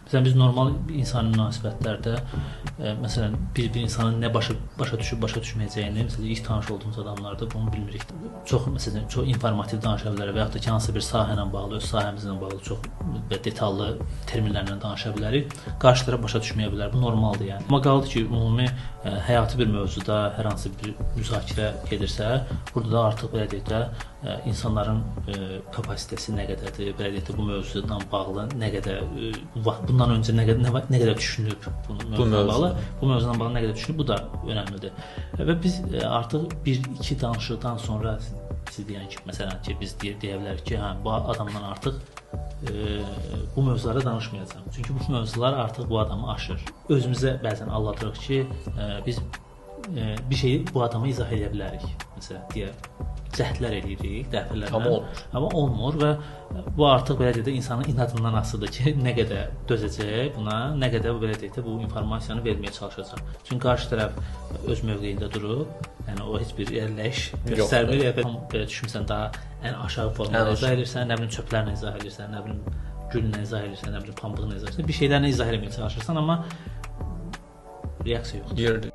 Məsələn, biz normal insani münasibətlərdə məsələn bir insanın nə başa düşüb, başa düşməyəcəyini, məsələn, ilk tanış olduğumuz adamlarda bunu bilmirik. Çox məsələn, çox informativ danışa bilərik və ya da ki, hansısa bir sahə ilə bağlı, öz sahəmizlə bağlı çox detallı terminlərlə danışa bilərik. Qarşı tərəf başa düşməyə bilər. Bu normaldır yəni. Amma qaldı ki, ümumi həyati bir mövzuda hər hansı bir müzakirə gedirsə, burada da artıq belə deyək də insanların kapasitesi nə qədərdir, belə deyək də bu mövzudan bağlı nə qədər bundan öncə nə qədər düşünüb bu mövzudan bağlı nə qədər düşünüb, bu da önəmlidir. Və biz artıq 1-2 danışıqdan sonra siz deyən ki, məsələn ki, biz deyə bilərik ki, hə, bu adamdan artıq bu mövzulara danışmayacağam. Çünki bu mövzular artıq bu adamı aşır. Özümüzə bəzən alladırıq ki, biz bir şeyi bu adama izah edə bilərik. Məsələn, deyə cəhdlər edirik dəfələrlə. Amma olmur və bu artıq belə deyək də insanın inadından asılıdır ki, nə qədər dözəcək buna, nə qədər belə deyək də bu informasiyanı verməyə çalışacaq. Çünki qarşı tərəf öz mövqeyində durub, yəni o heç bir yerləş göstərmir, ya belə düşünsən daha ən aşağı formada izah edirsən, nə bilim çöplərlə izah edirsən, nə bilim güllə izah edirsən, nə bilim pambıqla izah edirsən, bir şeylərlə izah etməyə çalışırsan, amma reaksiya yoxdur.